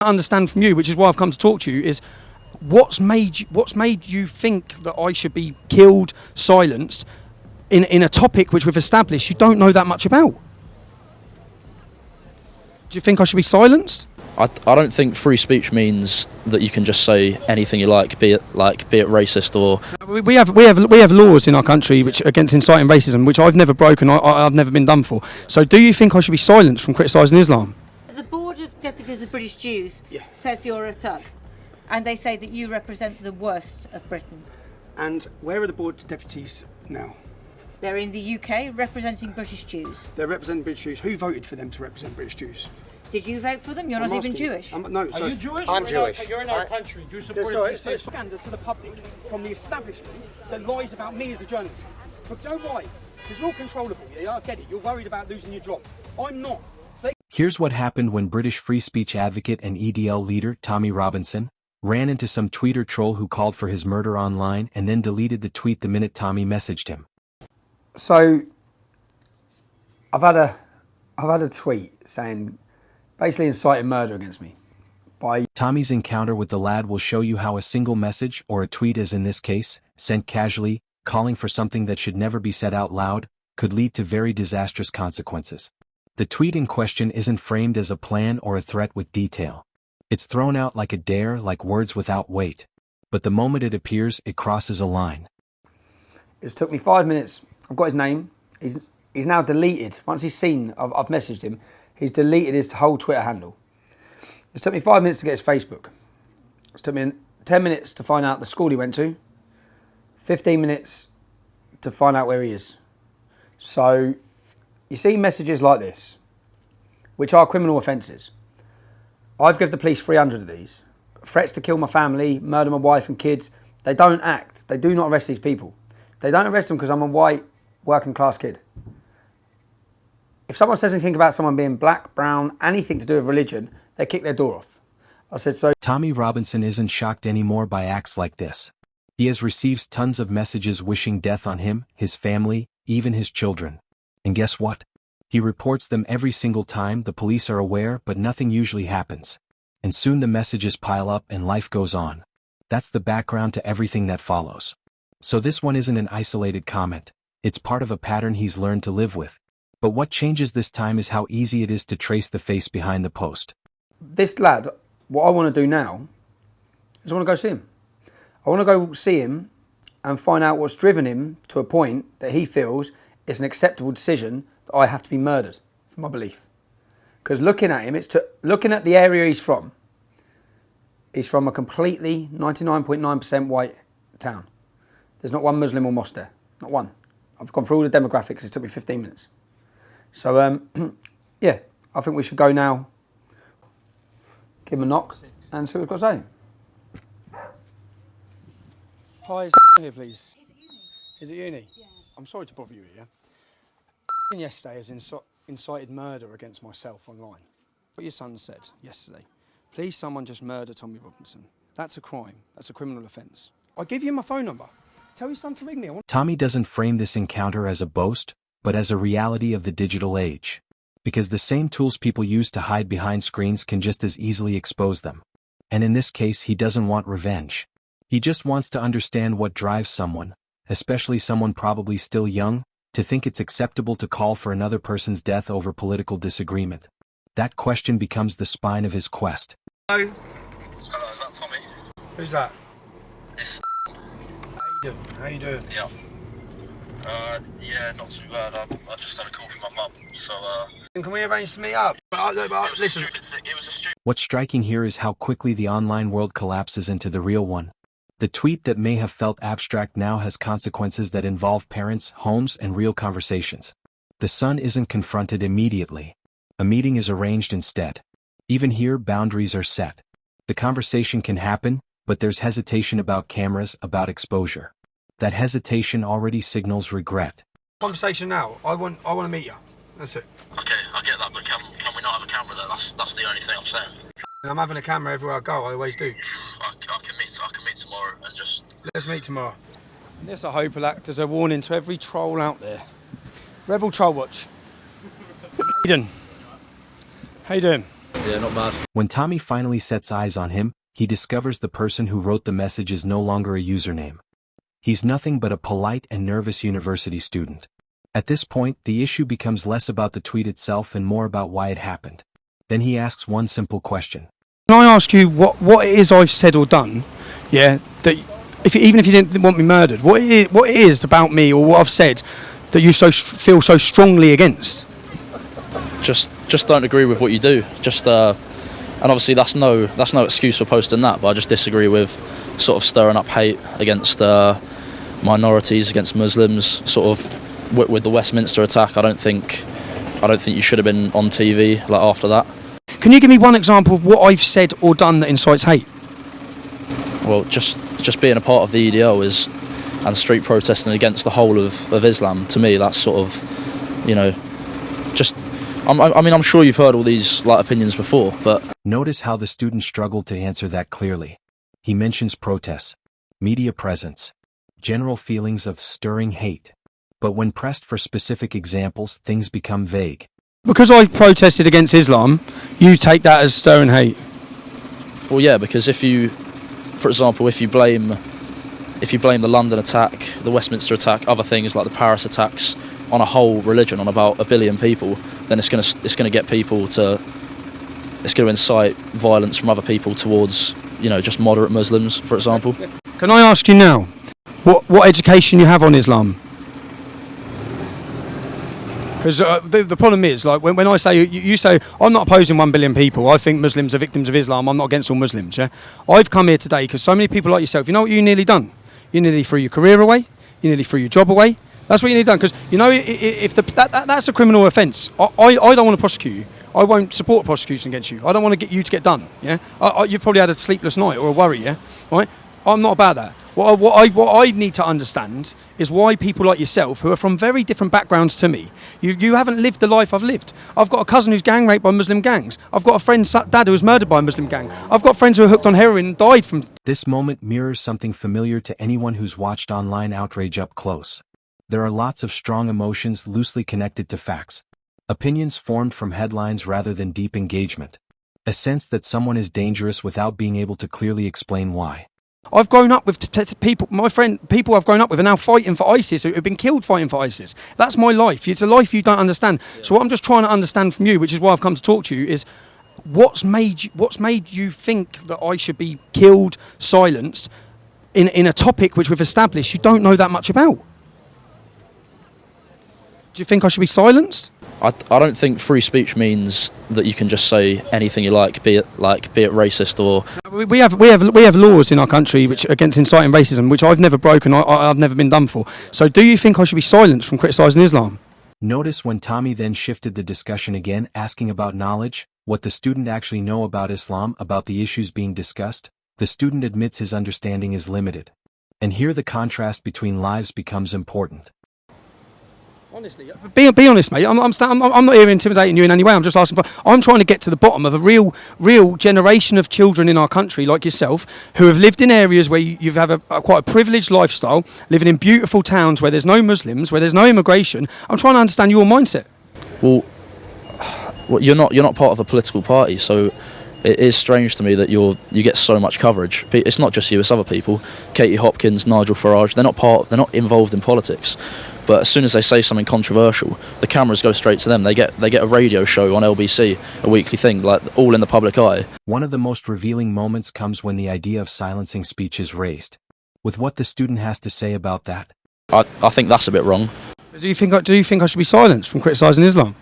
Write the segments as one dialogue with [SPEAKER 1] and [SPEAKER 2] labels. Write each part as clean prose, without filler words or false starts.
[SPEAKER 1] understand from you, which is why I've come to talk to you, is what's made you think that I should be killed, silenced in a topic which we've established you don't know that much about? Do you think I should be silenced?
[SPEAKER 2] I don't think free speech means that you can just say anything you like, be it racist or.
[SPEAKER 1] We have laws in our country which against inciting racism, which I've never broken. I've never been done for. So, do you think I should be silenced from criticising Islam?
[SPEAKER 3] The Board of Deputies of British Jews says you're a thug, and they say that you represent the worst of Britain.
[SPEAKER 1] And where are the Board of Deputies now?
[SPEAKER 3] They're in the UK representing British Jews.
[SPEAKER 1] They're representing British Jews. Who voted for them to represent British Jews?
[SPEAKER 3] Did you vote for them? You're not even Jewish.
[SPEAKER 1] No,
[SPEAKER 4] Are you Jewish?
[SPEAKER 5] I'm Jewish.
[SPEAKER 4] You're in our country. Do you support
[SPEAKER 1] it's propaganda to the public from the establishment that lies about me as a journalist. But don't worry, because you're controllable. Yeah, I get it. You're worried about losing your job. I'm not.
[SPEAKER 6] Here's what happened when British free speech advocate and EDL leader Tommy Robinson ran into some tweeter troll who called for his murder online and then deleted the tweet the minute Tommy messaged him.
[SPEAKER 7] So, I've had a tweet saying, basically inciting murder against me.
[SPEAKER 6] Tommy's encounter with the lad will show you how a single message, or a tweet as in this case, sent casually, calling for something that should never be said out loud, could lead to very disastrous consequences. The tweet in question isn't framed as a plan or a threat with detail. It's thrown out like a dare, like words without weight. But the moment it appears, it crosses a line.
[SPEAKER 7] It's took me 5 minutes. I've got his name. He's now deleted. Once he's seen I've messaged him, he's deleted his whole Twitter handle. It's took me 5 minutes to get his Facebook. It's took me 10 minutes to find out the school he went to. 15 minutes to find out where he is. So, you see messages like this, which are criminal offences. I've given the police 300 of these. Threats to kill my family, murder my wife and kids. They don't act. They do not arrest these people. They don't arrest them because I'm a white, working class kid. If someone says anything about someone being black, brown, anything to do with religion, they kick their door off. I said so.
[SPEAKER 6] Tommy Robinson isn't shocked anymore by acts like this. He has received tons of messages wishing death on him, his family, even his children. And guess what? He reports them every single time. The police are aware, but nothing usually happens. And soon the messages pile up and life goes on. That's the background to everything that follows. So this one isn't an isolated comment. It's part of a pattern he's learned to live with. But what changes this time is how easy it is to trace the face behind the post.
[SPEAKER 7] This lad, what I want to do now is I want to go see him. I want to go see him and find out what's driven him to a point that he feels it's an acceptable decision that I have to be murdered for my belief. Because looking at him, looking at the area he's from a completely 99.9% white town. There's not one Muslim or mosque there, not one. I've gone through all the demographics, it took me 15 minutes. So, yeah, I think we should go now, give him a knock and see what he's got to say.
[SPEAKER 1] Hi, is here, please? Is it uni? Yeah. I'm sorry to bother you here. Yesterday has incited murder against myself online. What your son said yesterday. Please, someone just murder Tommy Robinson. That's a crime. That's a criminal offence. I give you my phone number. Tell your son to ring me.
[SPEAKER 6] Tommy doesn't frame this encounter as a boast, but as a reality of the digital age. Because the same tools people use to hide behind screens can just as easily expose them. And in this case, he doesn't want revenge. He just wants to understand what drives someone, especially someone probably still young, to think it's acceptable to call for another person's death over political disagreement. That question becomes the spine of his quest.
[SPEAKER 1] Hello?
[SPEAKER 5] Hello, is that Tommy?
[SPEAKER 1] Who's that?
[SPEAKER 5] It's
[SPEAKER 1] How you doing?
[SPEAKER 5] yeah. Yeah, not too bad. I just had a call from my mum, so
[SPEAKER 1] Can we arrange to meet up? Listen.
[SPEAKER 5] It was a stupid.
[SPEAKER 6] What's striking here is how quickly the online world collapses into the real one. The tweet that may have felt abstract now has consequences that involve parents, homes, and real conversations. The son isn't confronted immediately. A meeting is arranged instead. Even here, boundaries are set. The conversation can happen, but there's hesitation about cameras, about exposure. That hesitation already signals regret.
[SPEAKER 1] Conversation now. I want to meet you. That's it.
[SPEAKER 5] Okay, I get that, but can we not have a camera there? That's the only thing I'm saying.
[SPEAKER 1] I'm having a camera everywhere I go. I always do.
[SPEAKER 5] I can meet tomorrow and just.
[SPEAKER 1] Let's meet tomorrow. And this, I hope, will act as a warning to every troll out there. Rebel Troll Watch. How you doing? How you doing?
[SPEAKER 2] Yeah, not bad.
[SPEAKER 6] When Tommy finally sets eyes on him, he discovers the person who wrote the message is no longer a username. He's nothing but a polite and nervous university student. At this point, the issue becomes less about the tweet itself and more about why it happened. Then he asks one simple question.
[SPEAKER 1] Can I ask you what it is I've said or done, yeah, that even if you didn't want me murdered, what it is about me or what I've said that you feel so strongly against?
[SPEAKER 2] Just don't agree with what you do. And obviously that's no excuse for posting that, but I just disagree with sort of stirring up hate against minorities, against Muslims, sort of with the Westminster attack. I don't think you should have been on TV like after that.
[SPEAKER 1] Can you give me one example of what I've said or done that incites hate?
[SPEAKER 2] Well, just being a part of the EDL and street protesting against the whole of Islam, to me, that's sort of, you know, just. I mean, I'm sure you've heard all these opinions before, but
[SPEAKER 6] Notice how the student struggled to answer that clearly. He mentions protests, media presence, general feelings of stirring hate. But when pressed for specific examples, things become vague.
[SPEAKER 1] Because I protested against Islam, you take that as stirring hate?
[SPEAKER 2] well, yeah, because for example, if you blame the London attack, the Westminster attack, other things like the Paris attacks on a whole religion, on about 1 billion people, then it's going to get people to. It's going to incite violence from other people towards, just moderate Muslims, for example.
[SPEAKER 1] Can I ask you now, what education you have on Islam? Because the problem is, when I say, you say, I'm not opposing 1 billion people, I think Muslims are victims of Islam, I'm not against all Muslims, yeah? I've come here today because so many people like yourself, you know what you nearly done? You nearly threw your career away, you nearly threw your job away. That's what you nearly done, because, if that's a criminal offence, I don't want to prosecute you. I won't support prosecution against you. I don't want to get you to get done, yeah? You've probably had a sleepless night or a worry, yeah? Right? I'm not about that. What I need to understand is why people like yourself, who are from very different backgrounds to me, you haven't lived the life I've lived. I've got a cousin who's gang raped by Muslim gangs. I've got a friend's dad who was murdered by a Muslim gang. I've got friends who are hooked on heroin and died from...
[SPEAKER 6] This moment mirrors something familiar to anyone who's watched online outrage up close. There are lots of strong emotions loosely connected to facts. Opinions formed from headlines rather than deep engagement. A sense that someone is dangerous without being able to clearly explain why.
[SPEAKER 1] I've grown up with people, people I've grown up with are now fighting for ISIS, who have been killed fighting for ISIS. That's my life. It's a life you don't understand. Yeah. So what I'm just trying to understand from you, which is why I've come to talk to you, is what's made you think that I should be killed, silenced, in a topic which we've established you don't know that much about? Do you think I should be silenced?
[SPEAKER 2] I don't think free speech means that you can just say anything you like, be it racist or...
[SPEAKER 1] We have laws in our country which against inciting racism, which I've never broken, I've never been done for. So do you think I should be silenced from criticising Islam?
[SPEAKER 6] Notice when Tommy then shifted the discussion again, asking about knowledge, what the student actually know about Islam, about the issues being discussed. The student admits his understanding is limited. And here the contrast between lives becomes important.
[SPEAKER 1] Honestly, be honest, mate. I'm not here intimidating you in any way. I'm just asking I'm trying to get to the bottom of a real generation of children in our country like yourself who have lived in areas where you have quite a privileged lifestyle, living in beautiful towns where there's no Muslims, where there's no immigration. I'm trying to understand your mindset.
[SPEAKER 2] Well, you're not part of a political party, so it is strange to me that you get so much coverage. It's not just you; it's other people. Katie Hopkins, Nigel Farage. They're not involved in politics. But as soon as they say something controversial, the cameras go straight to them. They get a radio show on LBC, a weekly thing, like all in the public eye.
[SPEAKER 6] One of the most revealing moments comes when the idea of silencing speech is raised. With what the student has to say about that.
[SPEAKER 2] I think that's a bit wrong.
[SPEAKER 1] Do you think I should be silenced from criticising Islam?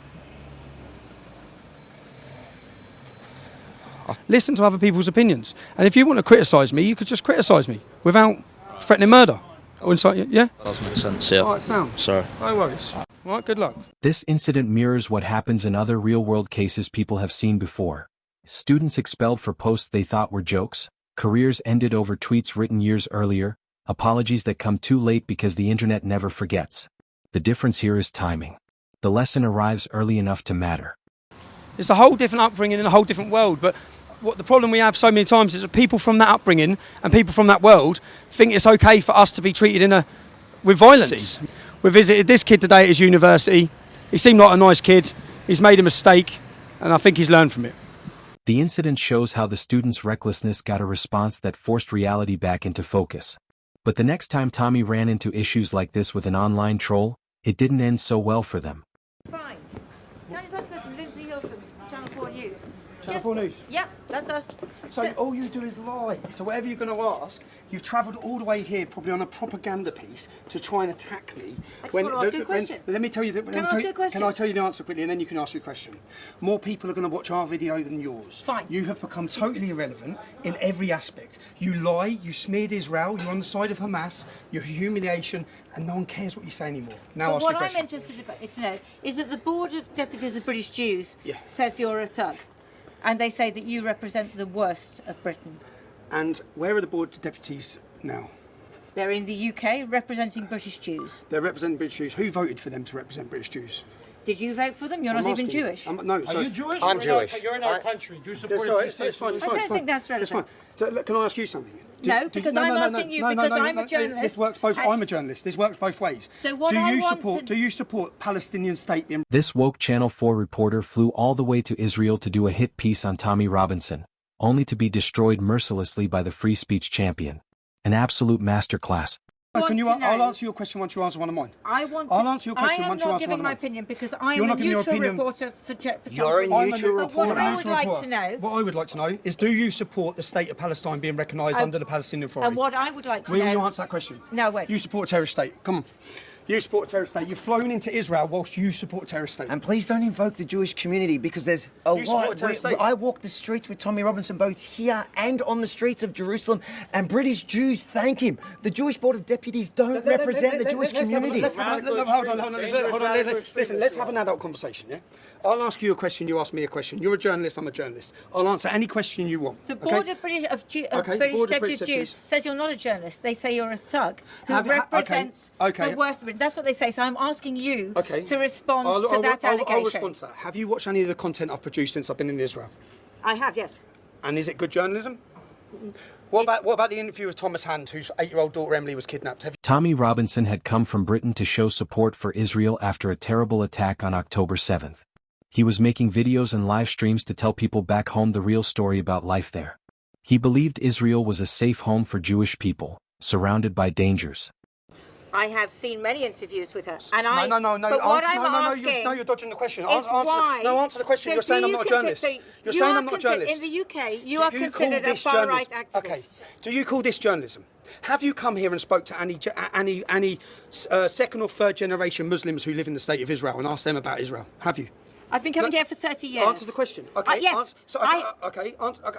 [SPEAKER 1] Listen to other people's opinions. And if you want to criticise me, you could just criticise me without threatening murder. Or incite you, yeah?
[SPEAKER 2] That does make sense, yeah.
[SPEAKER 1] All right, sound.
[SPEAKER 2] Sorry.
[SPEAKER 1] No worries. All right, good luck.
[SPEAKER 6] This incident mirrors what happens in other real-world cases people have seen before. Students expelled for posts they thought were jokes, careers ended over tweets written years earlier, apologies that come too late because the internet never forgets. The difference here is timing. The lesson arrives early enough to matter.
[SPEAKER 1] It's a whole different upbringing in a whole different world, but what the problem we have so many times is that people from that upbringing and people from that world think it's okay for us to be treated with violence. We visited this kid today at his university. He seemed like a nice kid. He's made a mistake, and I think he's learned from it.
[SPEAKER 6] The incident shows how the student's recklessness got a response that forced reality back into focus. But the next time Tommy ran into issues like this with an online troll, it didn't end so well for them.
[SPEAKER 3] Fine. Can you talk to Lindsay Hilton, Channel 4 News?
[SPEAKER 1] Channel 4 News?
[SPEAKER 3] Yeah, that's us.
[SPEAKER 1] So all you do is lie. So whatever you're going to ask, you've travelled all the way here, probably on a propaganda piece, to try and attack me.
[SPEAKER 3] I just want to ask you a question.
[SPEAKER 1] Let me tell you.
[SPEAKER 3] Can I ask you a question?
[SPEAKER 1] Can I tell you the answer quickly, and then you can ask your question? More people are going to watch our video than yours.
[SPEAKER 3] Fine.
[SPEAKER 1] You have become totally irrelevant in every aspect. You lie. You smeared Israel. You're on the side of Hamas. You're humiliation, and no one cares what you say anymore. Now ask your question.
[SPEAKER 3] What I'm interested to know is that the Board of Deputies of British Jews says you're a thug, and they say that you represent the worst of Britain.
[SPEAKER 1] And where are the Board of Deputies now?
[SPEAKER 3] They're in the UK representing British Jews.
[SPEAKER 1] They're representing British Jews. Who voted for them to represent British Jews?
[SPEAKER 3] Did you vote for them? You're not even Jewish.
[SPEAKER 1] No,
[SPEAKER 4] Are you Jewish?
[SPEAKER 8] I'm Jewish.
[SPEAKER 4] You're in our country. Do you support
[SPEAKER 1] it's fine.
[SPEAKER 3] I don't think that's relevant.
[SPEAKER 1] It's fine. So, look, can I ask you something?
[SPEAKER 3] No, because I'm asking you because I'm a journalist.
[SPEAKER 1] This works both. I'm a journalist. This works both ways.
[SPEAKER 3] So what
[SPEAKER 1] Do you support Palestinian state being?
[SPEAKER 6] This woke Channel 4 reporter flew all the way to Israel to do a hit piece on Tommy Robinson, only to be destroyed mercilessly by the free speech champion. An absolute masterclass.
[SPEAKER 1] I'll answer your question once you answer one of mine. I'll answer your question once you answer one of mine.
[SPEAKER 3] I am not giving my opinion because I am a neutral reporter for Channel 4.
[SPEAKER 8] You're a neutral reporter.
[SPEAKER 3] What I would like to know...
[SPEAKER 1] What I would like to know is, do you support the state of Palestine being recognised under the Palestinian Authority?
[SPEAKER 3] And what I would like to know...
[SPEAKER 1] Will you answer that question?
[SPEAKER 3] No, wait.
[SPEAKER 1] You support a terrorist state. Come on. You support a terrorist state. You've flown into Israel whilst you support a terrorist state.
[SPEAKER 8] And please don't invoke the Jewish community because there's a lot. I walk the streets with Tommy Robinson both here and on the streets of Jerusalem, and British Jews thank him. The Jewish Board of Deputies don't represent the Jewish community.
[SPEAKER 1] Hold on. Listen, let's have an adult conversation, yeah? I'll ask you a question, you ask me a question. You're a journalist, I'm a journalist. I'll answer any question you want.
[SPEAKER 3] The Board of British Deputies Jews says you're not a journalist. They say you're a thug who represents the worst of it. That's what they say. So I'm asking you to respond to that allegation.
[SPEAKER 1] I'll respond to that. Have you watched any of the content I've produced since I've been in Israel?
[SPEAKER 3] I have, yes.
[SPEAKER 1] And is it good journalism? What about the interview with Thomas Hand, whose 8-year-old daughter Emily was kidnapped?
[SPEAKER 6] Tommy Robinson had come from Britain to show support for Israel after a terrible attack on October 7th. He was making videos and live streams to tell people back home the real story about life there. He believed Israel was a safe home for Jewish people, surrounded by dangers.
[SPEAKER 3] I have seen many interviews with her, and
[SPEAKER 1] you're dodging the question. Answer the question. You're saying I'm not a journalist. You're saying I'm not a journalist.
[SPEAKER 3] In the UK, you are considered a far-right activist.
[SPEAKER 1] Okay. Do you call this journalism? Have you come here and spoke to any second or third generation Muslims who live in the state of Israel and asked them about Israel? Have you?
[SPEAKER 3] I've been coming here for 30 years.
[SPEAKER 1] Answer the question. Okay.
[SPEAKER 3] Yes.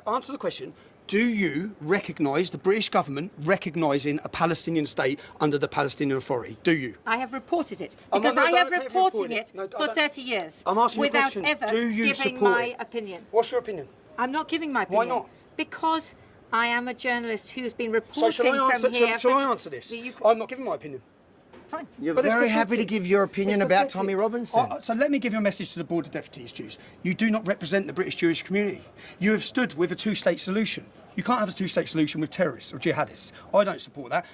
[SPEAKER 1] Answer the question. Do you recognise the British government recognising a Palestinian state under the Palestinian Authority? Do you?
[SPEAKER 3] I have reported it because I have reported it for 30 years
[SPEAKER 1] I'm asking you a
[SPEAKER 3] without
[SPEAKER 1] question.
[SPEAKER 3] ever
[SPEAKER 1] Do you
[SPEAKER 3] giving
[SPEAKER 1] support
[SPEAKER 3] my
[SPEAKER 1] it?
[SPEAKER 3] opinion.
[SPEAKER 1] What's your opinion?
[SPEAKER 3] I'm not giving my opinion.
[SPEAKER 1] Why not?
[SPEAKER 3] Because I am a journalist who's been reporting
[SPEAKER 1] So shall I answer this?
[SPEAKER 3] You...
[SPEAKER 1] I'm not giving my opinion.
[SPEAKER 3] Fine.
[SPEAKER 8] You're very happy to give your opinion about Tommy Robinson.
[SPEAKER 1] So let me give you a message to the Board of Deputies Jews. You do not represent the British Jewish community. You have stood with a two-state solution. You can't have a two-state solution with terrorists or jihadists. I don't support that.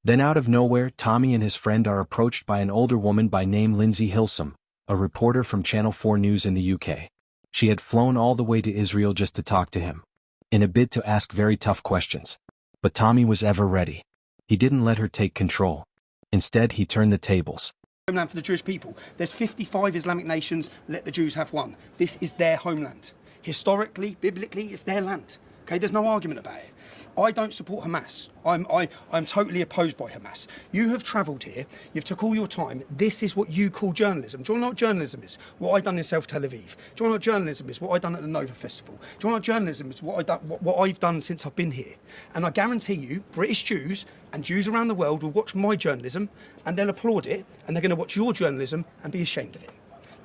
[SPEAKER 6] Then out of nowhere, Tommy and his friend are approached by an older woman by name Lindsay Hilton, a reporter from Channel 4 News in the UK. She had flown all the way to Israel just to talk to him, in a bid to ask very tough questions. But Tommy was ever ready. He didn't let her take control. Instead, he turned the tables.
[SPEAKER 1] Homeland for the Jewish people. There's 55 Islamic nations. Let the Jews have one. This is their homeland. Historically, biblically, it's their land. Okay, there's no argument about it. I don't support Hamas. I'm totally opposed by Hamas. You have travelled here. You've took all your time. This is what you call journalism. Do you want to know what journalism is? What I've done in South Tel Aviv. Do you want to know what journalism is? What I've done at the Nova Festival. Do you want to know what journalism is? What I've done since I've been here. And I guarantee you, British Jews and Jews around the world will watch my journalism and they'll applaud it, and they're going to watch your journalism and be ashamed of it.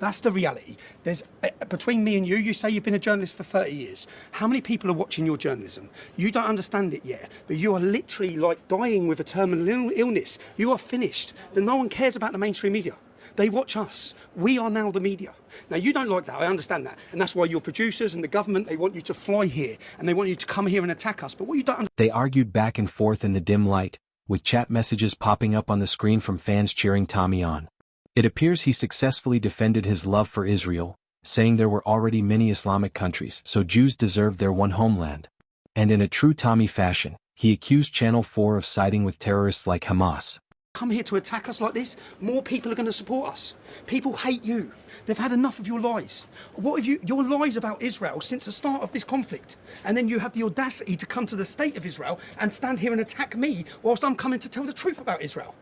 [SPEAKER 1] That's the reality. There's between me and you, you say you've been a journalist for 30 years. How many people are watching your journalism? You don't understand it yet, but you are literally like dying with a terminal illness. You are finished. No one cares about the mainstream media. They watch us. We are now the media. Now, you don't like that. I understand that. And that's why your producers and the government, they want you to fly here and they want you to come here and attack us. But what you don't understand...
[SPEAKER 6] They argued back and forth in the dim light, with chat messages popping up on the screen from fans cheering Tommy on. It appears he successfully defended his love for Israel, saying there were already many Islamic countries, so Jews deserved their one homeland. And in a true Tommy fashion, he accused Channel 4 of siding with terrorists like Hamas.
[SPEAKER 1] Come here to attack us like this, more people are going to support us. People hate you. They've had enough of your lies. What have your lies about Israel since the start of this conflict? And then you have the audacity to come to the state of Israel and stand here and attack me whilst I'm coming to tell the truth about Israel.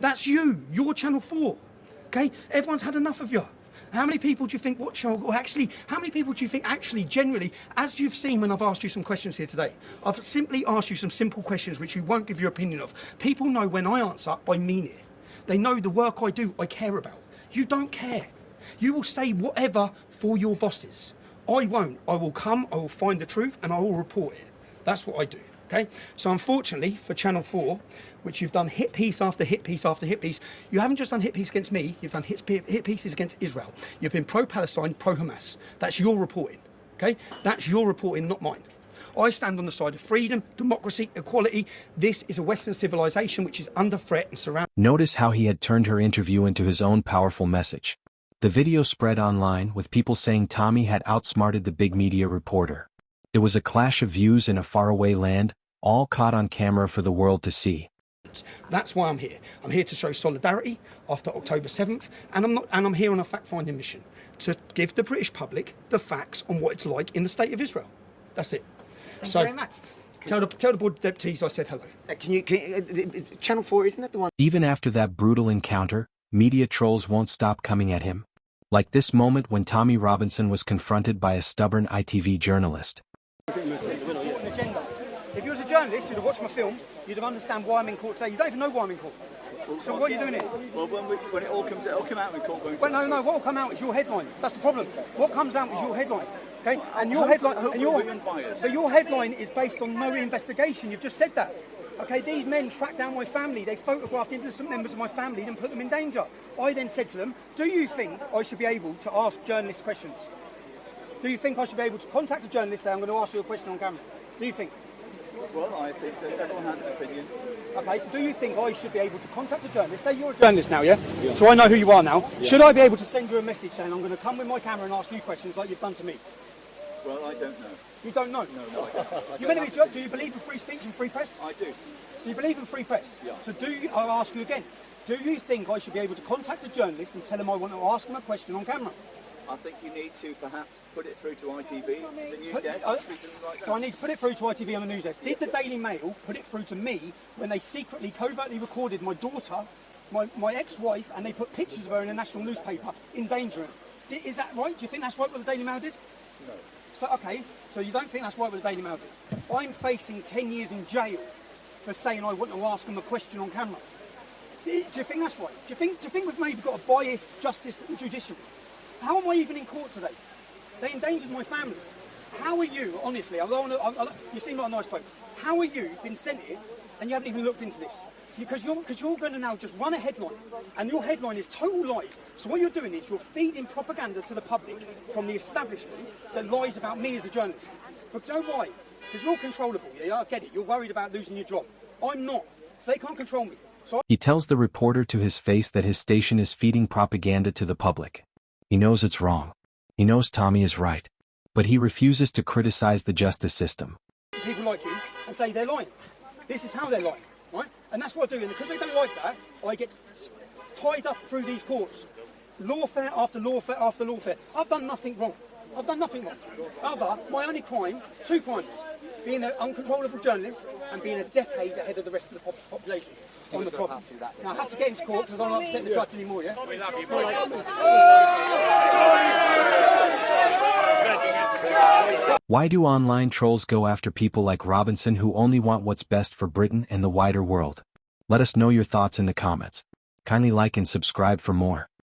[SPEAKER 1] That's you, your Channel 4. Okay? Everyone's had enough of you. How many people do you think watch, or actually, how many people do you think actually, generally, as you've seen when I've asked you some questions here today, I've simply asked you some simple questions which you won't give your opinion of. People know when I answer, I mean it. They know the work I do, I care about. You don't care. You will say whatever for your bosses. I won't. I will come, I will find the truth, and I will report it. That's what I do. Okay? So unfortunately for Channel 4, which you've done hit piece after hit piece after hit piece, you haven't just done hit piece against me, you've done hit pieces against Israel. You've been pro-Palestine, pro-Hamas. That's your reporting. Okay? That's your reporting, not mine. I stand on the side of freedom, democracy, equality. This is a Western civilization which is under threat and surrounded.
[SPEAKER 6] Notice how he had turned her interview into his own powerful message. The video spread online with people saying Tommy had outsmarted the big media reporter. It was a clash of views in a faraway land, all caught on camera for the world to see.
[SPEAKER 1] That's why I'm here. I'm here to show solidarity after October 7th, and I'm here on a fact-finding mission to give the British public the facts on what it's like in the state of Israel. That's it.
[SPEAKER 3] Thank you very much.
[SPEAKER 1] Tell the board of deputies I said hello.
[SPEAKER 8] Channel 4, isn't that the one?
[SPEAKER 6] Even after that brutal encounter, media trolls won't stop coming at him. Like this moment when Tommy Robinson was confronted by a stubborn ITV journalist.
[SPEAKER 1] If you was a journalist, you'd have watched my film, you'd have understand why I'm in court today. You don't even know why I'm in court. So what are you doing here?
[SPEAKER 4] Well, when it all comes out, it'll come out in court.
[SPEAKER 1] Well, no, what will come out is your headline. That's the problem. What comes out is your headline. Okay? And your headline, but your headline is based on no investigation. You've just said that. Okay, these men tracked down my family. They photographed innocent members of my family and put them in danger. I then said to them, do you think I should be able to ask journalists questions? Do you think I should be able to contact a journalist and say, I'm going to ask you a question on camera? Do you think?
[SPEAKER 4] Well, I think that everyone has an opinion.
[SPEAKER 1] Okay, so do you think I should be able to contact a journalist? Say you're a journalist now, yeah? So I know who you are now. Yeah. Should I be able to send you a message saying I'm going to come with my camera and ask you questions like you've done to me?
[SPEAKER 4] Well, I don't know.
[SPEAKER 1] You don't know?
[SPEAKER 4] No, I
[SPEAKER 1] don't. Do you believe in free speech and free press?
[SPEAKER 4] I do.
[SPEAKER 1] So you believe in free press?
[SPEAKER 4] Yeah.
[SPEAKER 1] So I'll ask you again, do you think I should be able to contact a journalist and tell him I want to ask him a question on camera?
[SPEAKER 4] I think you need to perhaps put it through to ITV, the news desk.
[SPEAKER 1] So I need to put it through to ITV on the news desk. Did the Daily Mail put it through to me when they secretly, covertly recorded my daughter, my ex-wife, and they put pictures of her in a national newspaper endangering her? Is that right? Do you think that's right what the Daily Mail did?
[SPEAKER 4] No.
[SPEAKER 1] So, okay, so you don't think that's right what the Daily Mail did? I'm facing 10 years in jail for saying I want to ask them a question on camera. Do you think that's right? Do you think we've maybe got a biased justice and judiciary? How am I even in court today? They endangered my family. How are you, honestly, you seem like a nice bloke. How are you been sent here and you haven't even looked into this? Because you're going to now just run a headline, and your headline is total lies. So what you're doing is you're feeding propaganda to the public from the establishment that lies about me as a journalist. But you know why? Because you're controllable, yeah? I get it. You're worried about losing your job. I'm not. So they can't control me.
[SPEAKER 6] He tells the reporter to his face that his station is feeding propaganda to the public. He knows it's wrong. He knows Tommy is right. But he refuses to criticize the justice system.
[SPEAKER 1] People like you and say they're lying. This is how they're lying, right? And that's what I do. And because they don't like that, I get tied up through these courts. Lawfare after lawfare after lawfare. I've done nothing wrong. I've done nothing wrong. My only crime, 2 crimes. Being an uncontrollable journalist and being a decade ahead of the rest of the population on the problem. Now I have to get into court because I'm not upsetting the judge anymore, yeah?
[SPEAKER 6] Why do online trolls go after people like Robinson who only want what's best for Britain and the wider world? Let us know your thoughts in the comments. Kindly like and subscribe for more.